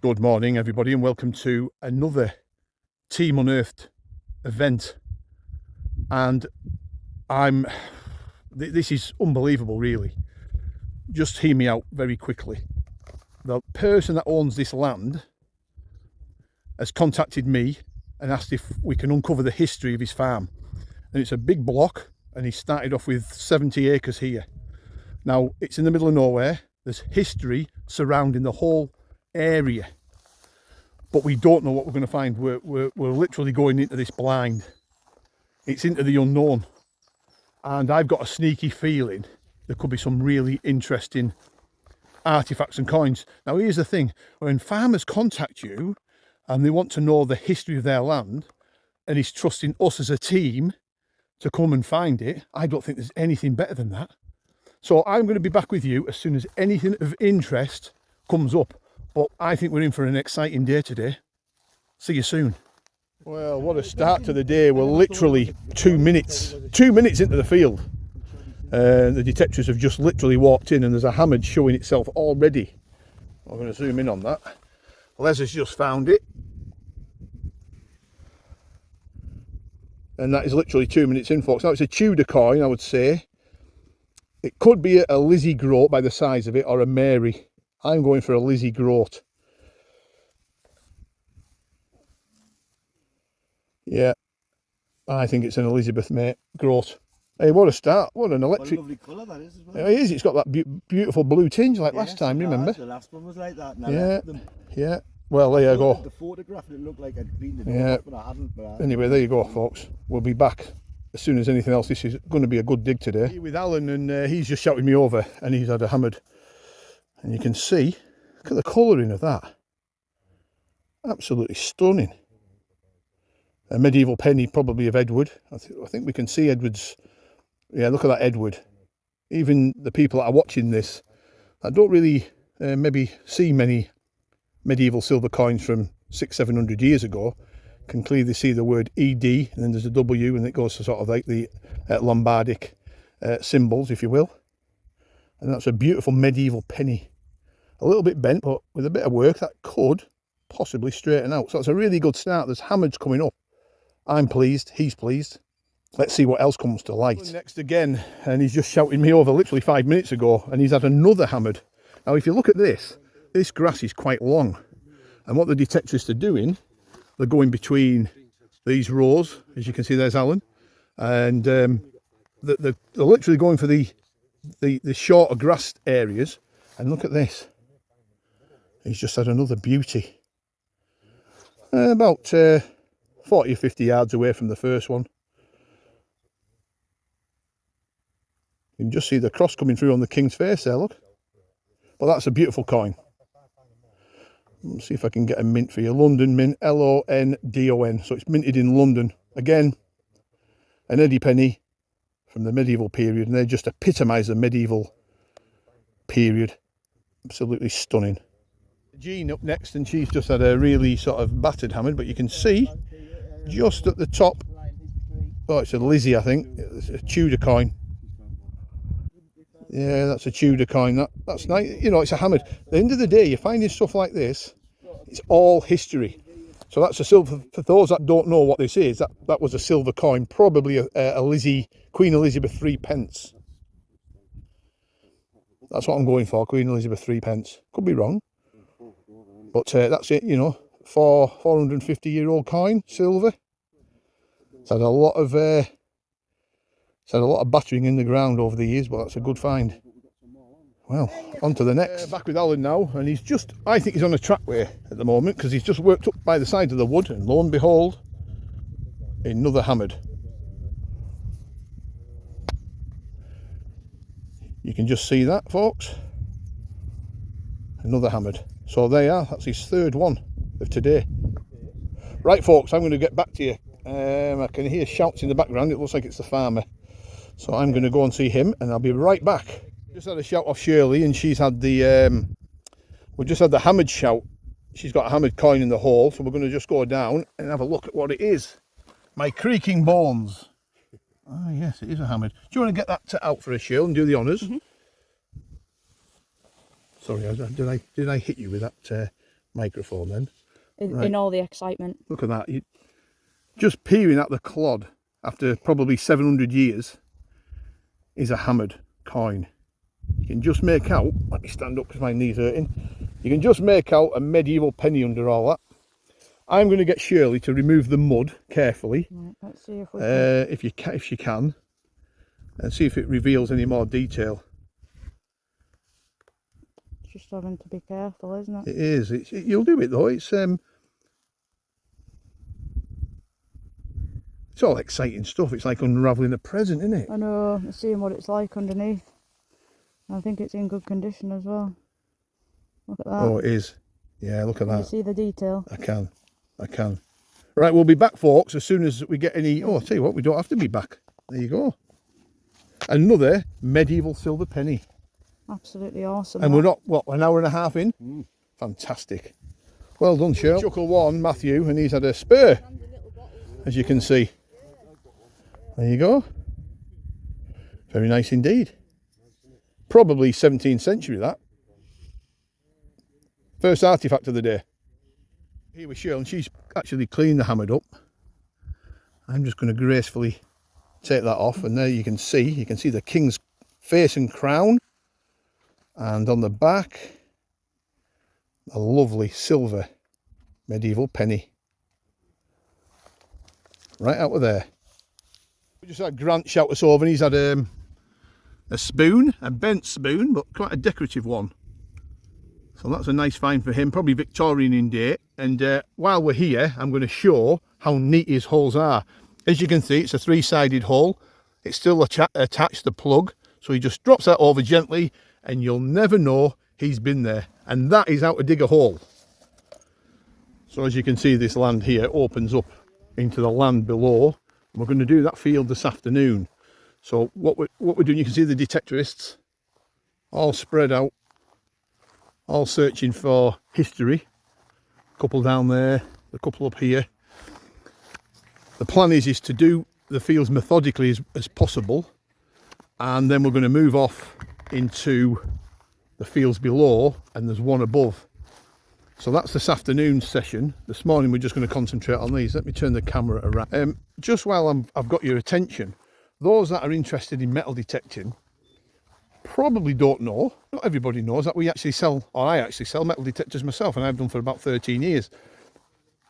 Good morning everybody and welcome to another Team Unearthed event, and this is unbelievable really. Just hear me out very quickly. The person that owns this land has contacted me and asked if we can uncover the history of his farm, and it's a big block and he started off with 70 acres here. Now it's in the middle of nowhere. There's history surrounding the whole area, but we don't know what we're going to find. We're literally going into this blind. It's into the unknown, and I've got a sneaky feeling there could be some really interesting artifacts and coins. Now here's the thing, when farmers contact you and they want to know the history of their land and he's trusting us as a team to come and find it, I don't think there's anything better than that. So I'm going to be back with you as soon as anything of interest comes up. But I think we're in for an exciting day today. See you soon. Well, what a start to the day. We're literally 2 minutes into the field. The detectives have just literally walked in and there's a hammer showing itself already. I'm going to zoom in on that. Les has just found it. And that is literally 2 minutes in, folks. Now it's a Tudor coin, I would say. It could be a Lizzie Groat by the size of it, or a Mary. I'm going for a Lizzie Groat. Yeah, I think it's an Elizabeth Groat. Hey, what a start. What an electric... What a lovely colour that is as well. Yeah, it is. It's got that beautiful blue tinge like last time, remember? The last one was like that. Yeah, yeah. Well, there you go. The photograph, it looked like I'd cleaned it Yeah. off, but I hadn't. Anyway, there you go, folks. We'll be back as soon as anything else. This is going to be a good dig today. Here with Alan, and he's just shouted me over, and he's had a hammered. And you can see, look at the colouring of that. Absolutely stunning. A medieval penny, probably of Edward. I think we can see Edward's. Yeah, look at that Edward. Even the people that are watching this, I don't really maybe see many medieval silver coins from 600-700 years ago, can clearly see the word ED, and then there's a W, and it goes to sort of like the Lombardic symbols, if you will. And that's a beautiful medieval penny. A little bit bent, but with a bit of work that could possibly straighten out. So it's a really good start. There's hammers coming up. I'm pleased, he's pleased. Let's see what else comes to light. Next again, and he's just shouting me over literally 5 minutes ago, and he's had another hammered. Now if you look at this grass is quite long, and what the detectives are doing, they're going between these rows. As you can see, there's Alan, and they're literally going for the shorter grass areas. And look at this, he's just had another beauty, about 40 or 50 yards away from the first one. You can just see the cross coming through on the king's face there, look. But that's a beautiful coin. Let's see if I can get a mint for you. London Mint, London. So it's minted in London. Again, an Eddie penny from the medieval period, and they just epitomise the medieval period. Absolutely stunning. Jean up next, and she's just had a really sort of battered hammer, but you can see just at the top, oh, it's a Lizzie, I think. It's a Tudor coin. Yeah, that's a Tudor coin. That's nice. You know, it's a hammered. At the end of the day, you're finding stuff like this, it's all history. So that's a silver. For those that don't know what this is, that was a silver coin, probably a Lizzie, Queen Elizabeth 3 pence. That's what I'm going for, Queen Elizabeth 3 pence. Could be wrong, but that's it. You know, 450-year-old coin, silver. It's had a lot of. It's had a lot of battering in the ground over the years, but that's a good find. Well, on to the next. Back with Alan now, and he's just, I think he's on a trackway at the moment, because he's just worked up by the side of the wood, and lo and behold, another hammered. You can just see that, folks. Another hammered. So there you are, that's his third one of today. Right, folks, I'm going to get back to you. I can hear shouts in the background. It looks like it's the farmer. So I'm going to go and see him, and I'll be right back. Just had a shout off Shirley, and she's had the, we just had the hammered shout. She's got a hammered coin in the hole, so we're going to just go down and have a look at what it is. My creaking bones. Ah, yes, it is a hammered. Do you want to get that out for us, Shirley, and do the honours? Sorry, did I hit you with that microphone then. In all the excitement. Look at that. Just peering at the clod after probably 700 years is a hammered coin. You can just make out, let me stand up because my knee's hurting. You can just make out a medieval penny under all that. I'm going to get Shirley to remove the mud carefully. Right, let's see if we can. If she can, and see if it reveals any more detail. Just having to be careful, isn't it? It is. You'll do it though. It's all exciting stuff. It's like unravelling a present, isn't it? I know. Seeing what it's like underneath. I think it's in good condition as well. Look at that. Oh, it is. Yeah, look at that. You see the detail? I can. Right, we'll be back, folks, as soon as we get any... Oh, I'll tell you what, we don't have to be back. There you go. Another medieval silver penny. Absolutely awesome. And we're not, what, an hour and a half in? Fantastic. Well done, Cheryl. Chuckle one, Matthew, and he's had a spur, as you can see. There you go. Very nice indeed. Probably 17th century, that. First artefact of the day. Here with Cheryl, and she's actually cleaned the hammered up. I'm just going to gracefully take that off, and there you can see the king's face and crown, and on the back a lovely silver medieval penny right out of there. We just had Grant shout us over, and he's had a spoon, a bent spoon, but quite a decorative one. So that's a nice find for him, probably Victorian in date. And while we're here, I'm going to show how neat his holes are. As you can see, it's a three-sided hole. It's still attached to the plug. So he just drops that over gently, and you'll never know he's been there. And that is how to dig a hole. So as you can see, this land here opens up into the land below. And we're going to do that field this afternoon. So what we're doing, you can see the detectorists all spread out, all searching for history. A couple down there, a couple up here. The plan is to do the fields methodically as possible, and then we're going to move off into the fields below, and there's one above. So that's this afternoon's session. This morning we're just going to concentrate on these. Let me turn the camera around. Just while I've got your attention, those that are interested in metal detecting probably don't know, not everybody knows, that we actually sell, or I actually sell metal detectors myself, and I've done for about 13 years.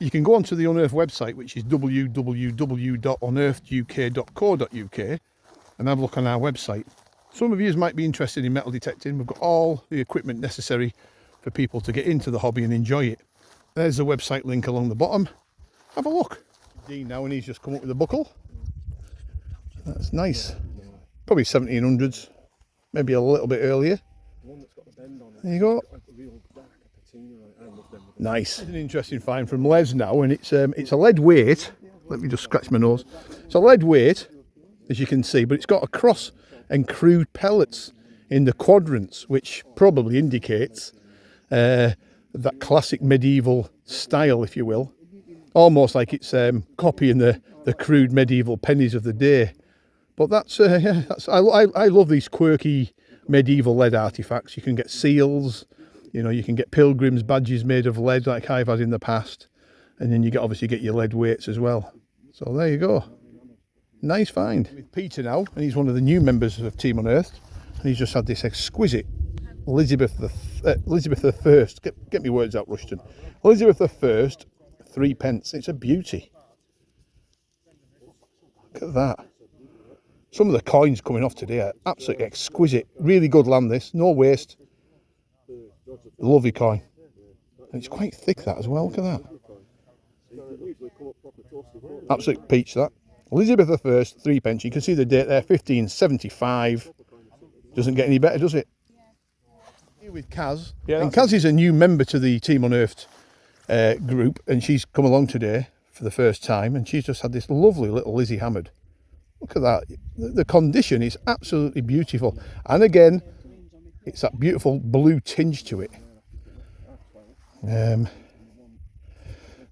You can go onto the Unearthed website, which is www.uneartheduk.co.uk, and have a look on our website. Some of you might be interested in metal detecting. We've got all the equipment necessary for people to get into the hobby and enjoy it. There's the website link along the bottom. Have a look. Dean now, and he's just come up with a buckle. That's nice. Probably 1700s. Maybe a little bit earlier. There you go. Nice. It's an interesting find from Les now, and it's a lead weight. Let me just scratch my nose. It's a lead weight, as you can see, but it's got a cross and crude pellets in the quadrants, which probably indicates that classic medieval style, if you will. Almost like it's copying the crude medieval pennies of the day. But that's, yeah, I love these quirky medieval lead artefacts. You can get seals, you know, you can get pilgrims' badges made of lead like I've had in the past. And then you obviously get your lead weights as well. So there you go. Nice find. With Peter now, and he's one of the new members of Team Unearthed. And he's just had this exquisite Elizabeth the First. Get me words out, Rushton. Elizabeth the First, 3 pence. It's a beauty. Look at that. Some of the coins coming off today are absolutely exquisite. Really good land, this. No waste. Lovely coin. And it's quite thick, that, as well. Look at that. Absolute peach, that. Elizabeth I, 3 pence. You can see the date there, 1575. Doesn't get any better, does it? Here with Kaz. Yeah, and Kaz is a new member to the Team Unearthed group, and she's come along today for the first time, and she's just had this lovely little Lizzie hammered. Look at that. The condition is absolutely beautiful. And again, it's that beautiful blue tinge to it. And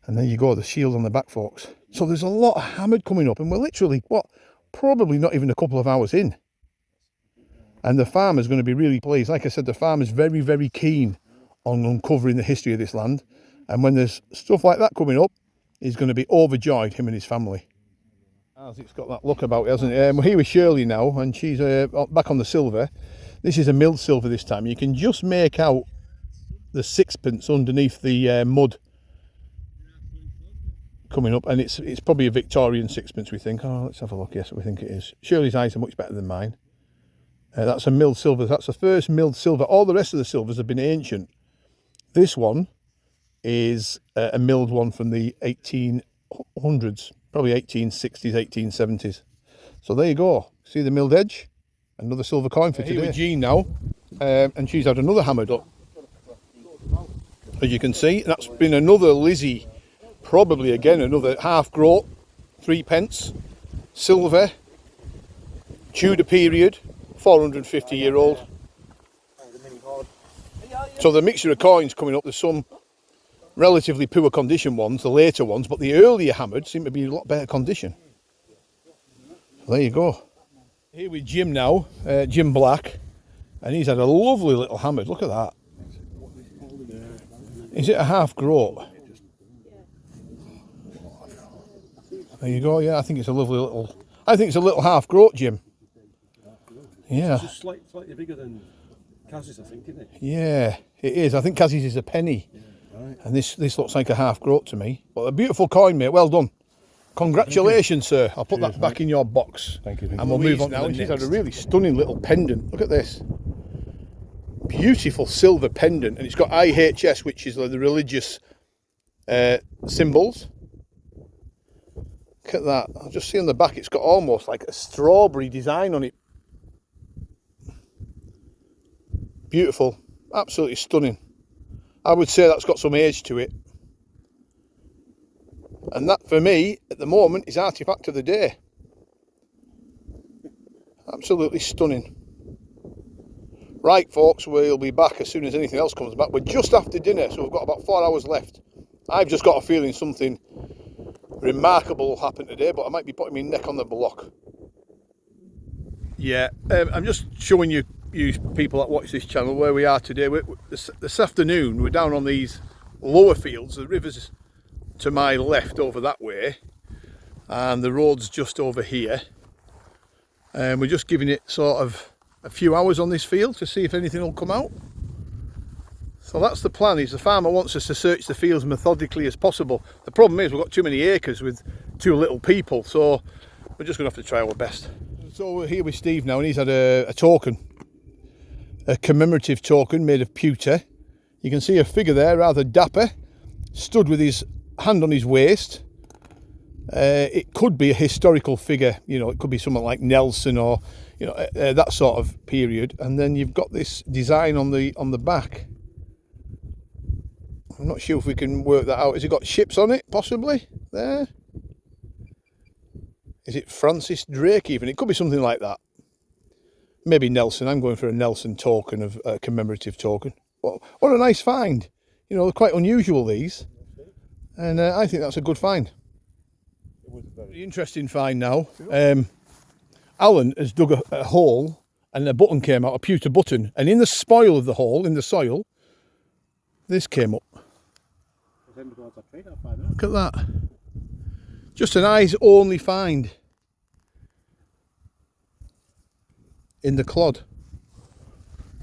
there you go, the shield on the back, folks. So there's a lot of hammered coming up, and we're literally, probably not even a couple of hours in. And the farmer's going to be really pleased. Like I said, the farmer's very, very keen on uncovering the history of this land. And when there's stuff like that coming up, he's going to be overjoyed, him and his family. As it's got that look about it, hasn't it? We're here with Shirley now, and she's back on the silver. This is a milled silver this time. You can just make out the sixpence underneath the mud coming up, and it's probably a Victorian sixpence, we think. Oh, let's have a look. Yes, we think it is. Shirley's eyes are much better than mine. That's a milled silver. That's the first milled silver. All the rest of the silvers have been ancient. This one is a milled one from the 1800s, probably 1860s, 1870s. So there you go. See the milled edge? Another silver coin for today. Here with Jean now, and she's had another hammered up. As you can see, that's been another Lizzie, probably again another half groat, 3p, silver, Tudor period, 450-year-old. So the mixture of coins coming up, there's some relatively poor condition ones, the later ones, but the earlier hammered seem to be in a lot better condition. So there you go. Here with Jim now, Jim Black, and he's had a lovely little hammered. Look at that. Is it a half groat? There you go. Yeah, I think it's a lovely little. I think it's a little half groat, Jim. Yeah. It's just slightly bigger than Kaz's, I think, isn't it? Yeah, it is. I think Kaz's is a penny, Right. and this looks like a half groat to me. But a beautiful coin, mate. Well done. Congratulations, sir. I'll put that back in your box. Thank you. And we'll move on now. She's had a really stunning little pendant. Look at this. Beautiful silver pendant, and it's got IHS, which is the religious symbols. Look at that. I'll just see on the back, it's got almost like a strawberry design on it. Beautiful. Absolutely stunning. I would say that's got some age to it. And that, for me, at the moment, is artefact of the day. Absolutely stunning. Right, folks, we'll be back as soon as anything else comes back. We're just after dinner, so we've got about 4 hours left. I've just got a feeling something remarkable will happen today, but I might be putting my neck on the block. Yeah, I'm just showing you people that watch this channel where we are today. This afternoon, we're down on these lower fields. The river's to my left over that way, and the road's just over here. And we're just giving it sort of a few hours on this field to see if anything will come out. So that's the plan. Is the farmer wants us to search the fields methodically as possible. The problem is we've got too many acres with too little people, so we're just going to have to try our best. So we're here with Steve now, and he's had a token, a commemorative token made of pewter. You can see a figure there, rather dapper, stood with his hand on his waist. It could be a historical figure, you know, it could be someone like Nelson or, you know, that sort of period. And then you've got this design on the back. I'm not sure if we can work that out. Has it got ships on it, possibly? There. Is it Francis Drake even? It could be something like that. Maybe Nelson. I'm going for a Nelson token, of a commemorative token. What a nice find. You know, they're quite unusual, these. And I think that's a good find. It was a very interesting find now. Alan has dug a hole, and a button came out, a pewter button. And in the spoil of the hole, in the soil, this came up. Look at that. Just an eyes only find in the clod.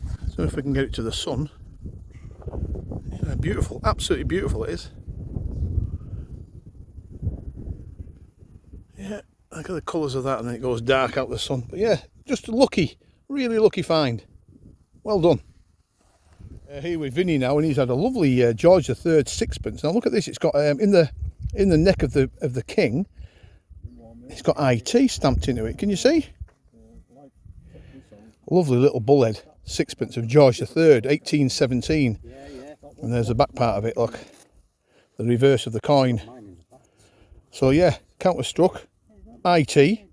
I don't know if we can get it to the sun. Yeah, beautiful, absolutely beautiful it is. Yeah, look at the colours of that, and then it goes dark out the sun. But yeah, just a lucky, really lucky find. Well done. Here with Vinny now, and he's had a lovely George III sixpence. Now look at this. It's got in the neck of the king. It's got IT stamped into it. Can you see? Lovely little bullhead sixpence of George III, 1817. And there's the back part of it. Look, the reverse of the coin. So yeah, counter struck. IT,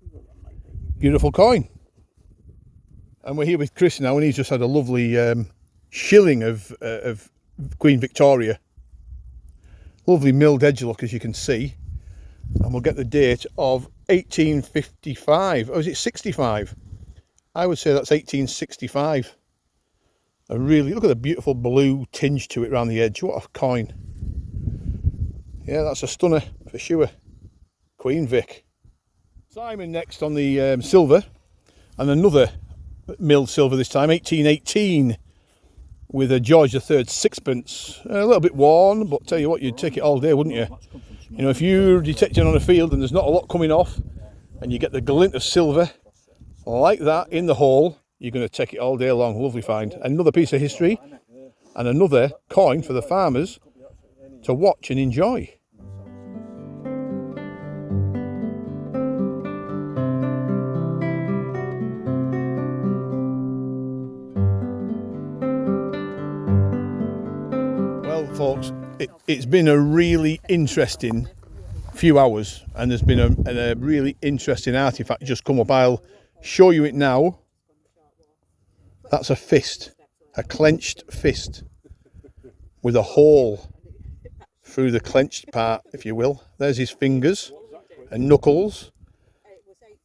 beautiful coin. And we're here with Chris now, and he's just had a lovely shilling of Queen Victoria. Lovely milled edge look, as you can see. And we'll get the date of 1855. Oh, is it 65? I would say that's 1865. A really, look at the beautiful blue tinge to it around the edge. What a coin. Yeah, that's a stunner for sure. Queen Vic. Simon next on the silver, and another milled silver this time, 1818, with a George III sixpence. A little bit worn, but tell you what, you'd take it all day, wouldn't you? You know, if you're detecting on a field and there's not a lot coming off, and you get the glint of silver like that in the hole, you're going to take it all day long. Lovely find. Another piece of history, and another coin for the farmers to watch and enjoy. Well, folks, it's been a really interesting few hours, and there's been a really interesting artefact just come up. I'll show you it now. That's a fist, a clenched fist with a hole through the clenched part, if you will. There's his fingers and knuckles.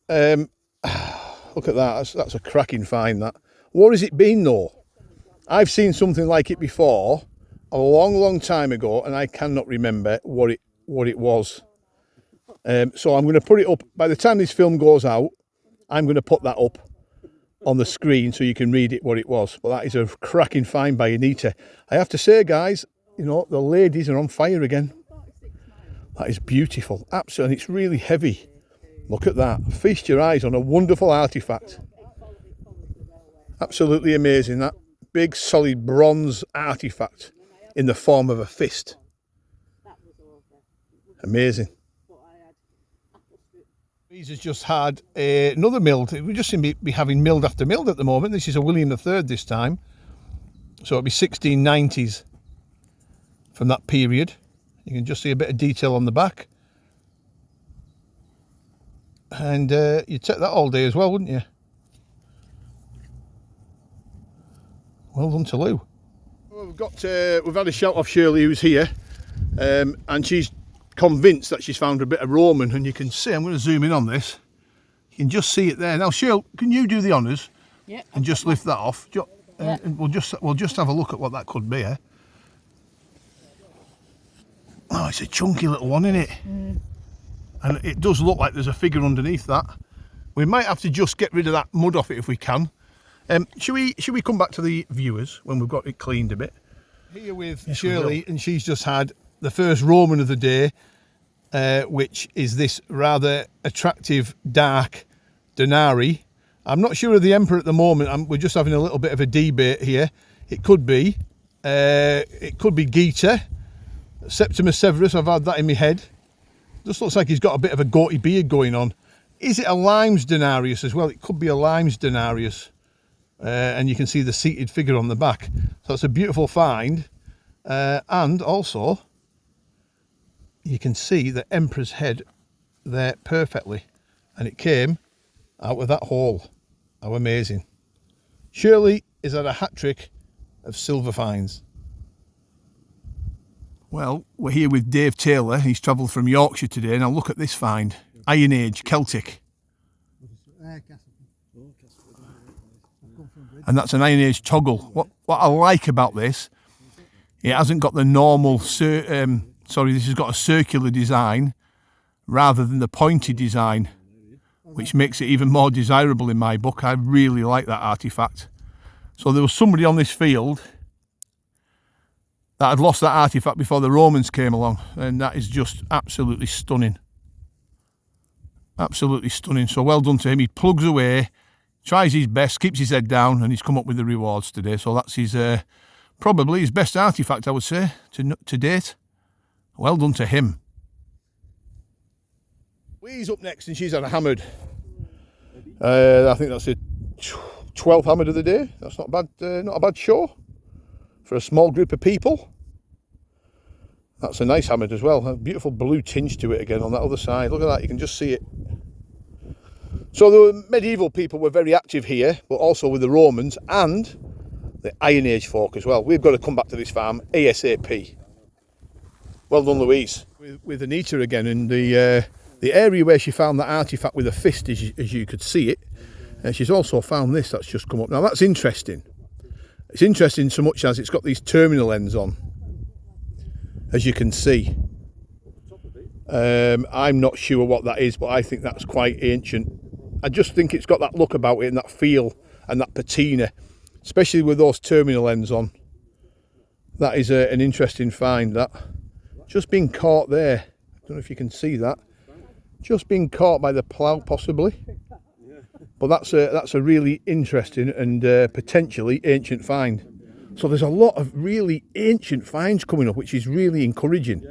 Look at that. That's a cracking find, that. What has it been though? I've seen something like it before a long time ago, and I cannot remember what it was. So I'm going to put it up. By the time this film goes out, I'm going to put that up on the screen so you can read it what it was. But that is a cracking find by Anita. I have to say, guys, you know, the ladies are on fire again. That is beautiful. Absolutely. And it's really heavy. Look at that. Feast your eyes on a wonderful artefact. Absolutely amazing. That big solid bronze artefact in the form of a fist. Amazing. These has just had another milled. We just seem to be having milled after milled at the moment. This is a William III this time. So it'll be 1690s from that period. You can just see a bit of detail on the back. And you'd take that all day as well, wouldn't you? Well done to Lou. Well, we've had a shout off Shirley, who's here, and she's convinced that she's found a bit of Roman, and you can see, I'm going to zoom in on this, you can just see it there. Now Shirley, can you do the honours? Yeah. And just lift that off, and we'll just have a look at what that could be, eh? Oh, it's a chunky little one, isn't it? Mm. And it does look like there's a figure underneath that. We might have to just get rid of that mud off it if we can. Should we come back to the viewers when we've got it cleaned a bit? Here with Shirley, and she's just had the first Roman of the day, which is this rather attractive dark denarii. I'm not sure of the emperor at the moment. We're just having a little bit of a debate here. It could be Geta, Septimus Severus. I've had that in my head. Just looks like he's got a bit of a goatee beard going on. Is it a Limes denarius as well? It could be a Limes denarius. And you can see the seated figure on the back. So it's a beautiful find. And also, you can see the emperor's head there perfectly. And it came out of that hole. How amazing. Shirley is at a hat-trick of silver finds. Well, we're here with Dave Taylor. He's travelled from Yorkshire today. Now look at this find. Iron Age, Celtic. And that's an Iron Age toggle. What I like about this, it hasn't got the normal, this has got a circular design rather than the pointy design, which makes it even more desirable in my book. I really like that artefact. So there was somebody on this field that had lost that artefact before the Romans came along, and that is just absolutely stunning. Absolutely stunning. So well done to him. He plugs away, tries his best, keeps his head down, and he's come up with the rewards today. So that's his probably his best artefact, I would say, to date. Well done to him. Wee's up next, and she's had a hammered. I think that's the 12th hammered of the day. That's not bad. Not a bad show for a small group of people. That's a nice hammered as well. A beautiful blue tinge to it again on that other side. Look at that. You can just see it. So the medieval people were very active here, but also with the Romans and the Iron Age folk as well. We've got to come back to this farm ASAP. Well done, Louise. With Anita again in the area where she found that artefact with a fist, as you could see it. She's also found this that's just come up. Now that's interesting. It's interesting so much as it's got these terminal ends on, as you can see. I'm not sure what that is, but I think that's quite ancient. I just think it's got that look about it and that feel and that patina, especially with those terminal ends on. That is an interesting find, that. Just been caught there. I don't know if you can see that. Just been caught by the plough, possibly. But that's a really interesting and potentially ancient find. So there's a lot of really ancient finds coming up, which is really encouraging.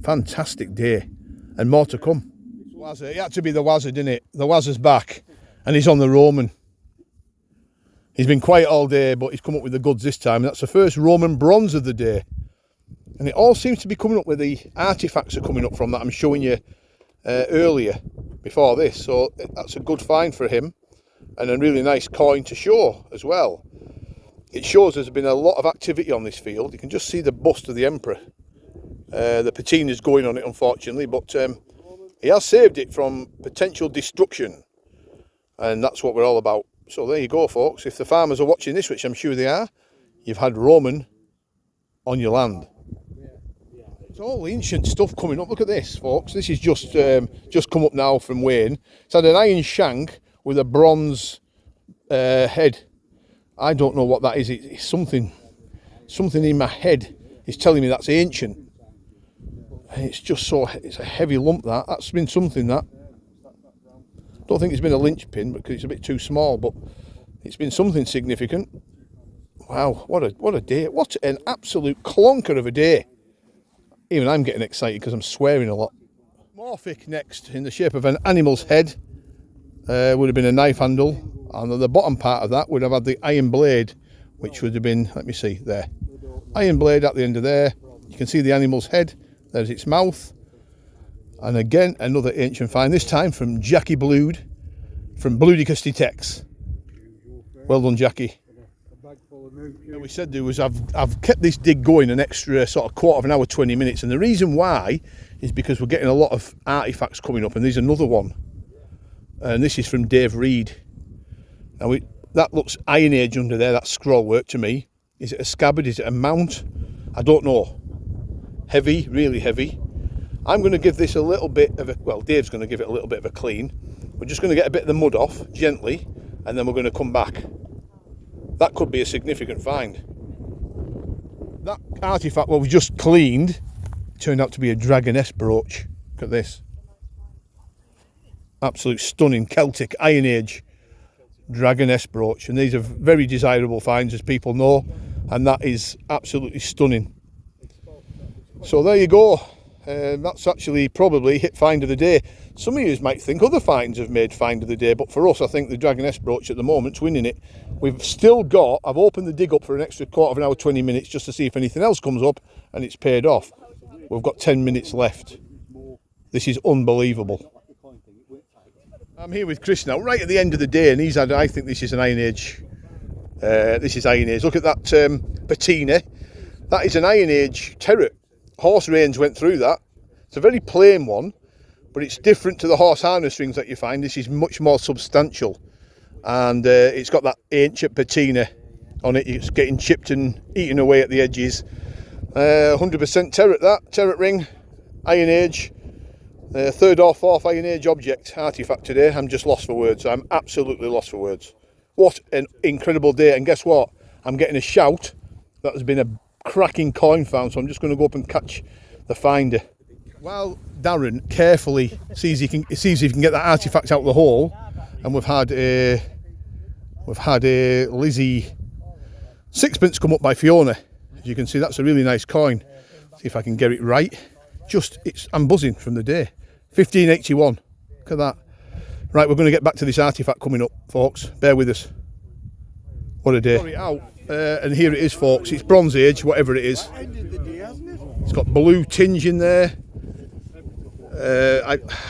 Fantastic day, and more to come. It had to be the Wazza, didn't it? The Wazza's back, and he's on the Roman. He's been quiet all day, but he's come up with the goods this time. That's the first Roman bronze of the day. And it all seems to be coming up where the artefacts are coming up from that I'm showing you earlier, before this. So that's a good find for him, and a really nice coin to show as well. It shows there's been a lot of activity on this field. You can just see the bust of the Emperor. The patina's going on it, unfortunately, but he has saved it from potential destruction. And that's what we're all about. So there you go, folks. If the farmers are watching this, which I'm sure they are, you've had Roman on your land. It's all ancient stuff coming up. Look at this, folks. This is just come up now from Wayne. It's had an iron shank with a bronze head. I don't know what that is. It's something in my head is telling me that's ancient. And it's just it's a heavy lump, that. That's been something, that. Don't think it's been a linchpin because it's a bit too small, but it's been something significant. Wow, what a day. What an absolute clonker of a day. Even I'm getting excited because I'm swearing a lot. Morphic next, in the shape of an animal's head. Would have been a knife handle, and on the bottom part of that would have had the iron blade, which would have been, let me see, there. Iron blade at the end of there. You can see the animal's head. There's its mouth. And again, another ancient find, this time from Jackie Blood, from Bloodicus Tex. Well done, Jackie. What we said do was I've kept this dig going an extra sort of quarter of an hour, 20 minutes, and the reason why is because we're getting a lot of artefacts coming up, and there's another one, and this is from Dave Reed. Now that looks Iron Age under there, that scroll work to me. Is it a scabbard? Is it a mount? I don't know. Heavy, really heavy. I'm going to give this a little bit of a, well, Dave's going to give it a little bit of a clean. We're just going to get a bit of the mud off gently, and then we're going to come back. That could be a significant find. That artefact, well, we just cleaned, turned out to be a Dragoness brooch. Look at this. Absolute stunning Celtic Iron Age Dragoness brooch. And these are very desirable finds, as people know, and that is absolutely stunning. So there you go. That's actually probably hit find of the day. Some of you might think other finds have made find of the day, but for us, I think the Dragoness brooch at the moment's winning it. We've still got, I've opened the dig up for an extra quarter of an hour, 20 minutes, just to see if anything else comes up, and it's paid off. We've got 10 minutes left. This is unbelievable. I'm here with Chris now, right at the end of the day, and he's had, I think this is an Iron Age. This is Iron Age. Look at that patina. That is an Iron Age terret. Horse reins went through that. It's a very plain one, but it's different to the horse harness rings that you find. This is much more substantial, and it's got that ancient patina on it. It's getting chipped and eaten away at the edges. 100% terret, that terret ring, Iron Age, third or fourth Iron Age object artifact today. I'm just lost for words. I'm absolutely lost for words. What an incredible day! And guess what? I'm getting a shout that has been a cracking coin found, so I'm just going to go up and catch the finder. While Darren carefully sees if he can get that artifact out of the hole, and we've had a Lizzie sixpence come up by Fiona. As you can see, that's a really nice coin. See if I can get it right. I'm buzzing from the day. 1581. Look at that. Right, we're going to get back to this artifact coming up, folks. Bear with us. What a day. And here it is, folks. It's Bronze Age, whatever it is. It's got blue tinge in there.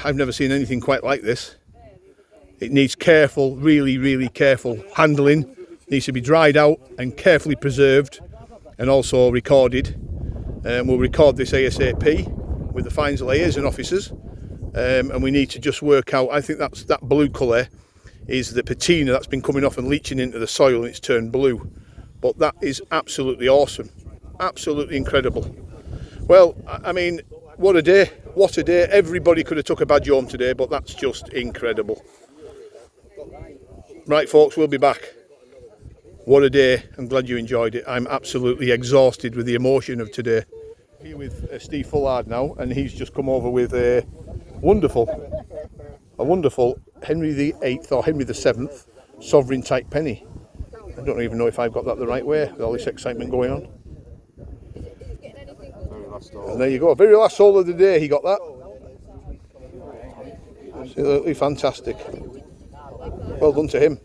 I've never seen anything quite like this. It needs careful, really, really careful handling. It needs to be dried out and carefully preserved, and also recorded. We'll record this ASAP with the finds layers and officers. And we need to just work out, I think that blue colour is the patina that's been coming off and leaching into the soil, and it's turned blue. but that is absolutely awesome, absolutely incredible. Well, I mean, what a day, what a day. Everybody could have took a badge home today, but that's just incredible. Right folks, we'll be back. What a day. I'm glad you enjoyed it. I'm absolutely exhausted with the emotion of today. Here with Steve Fullard now, and he's just come over with a wonderful Henry VIII or Henry VII sovereign type penny. I don't even know if I've got that the right way with all this excitement going on. And there you go, very last hole of the day he got that. Absolutely fantastic. Well done to him.